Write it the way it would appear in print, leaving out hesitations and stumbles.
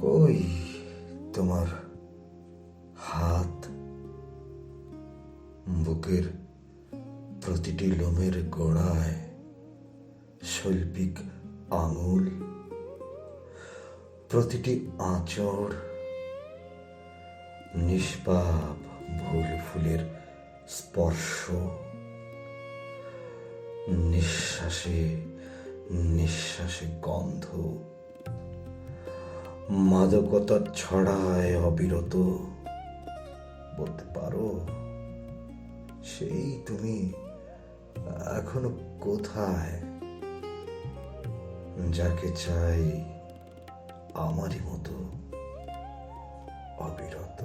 কই তোমার হাত, বুকের প্রতিটি লোমের গোড়ায় শৈল্পিক আঙুল, প্রতিটি আঁচড় নিষ্পাপ ভুল ফুলের স্পর্শ, নিঃশ্বাসে নিঃশ্বাসে গন্ধ, মাদকতা ছড়ায় অবিরত। বলতে পারো সেই তুমি এখনো কোথায়, যাকে চাই আমারই মতো অবিরত।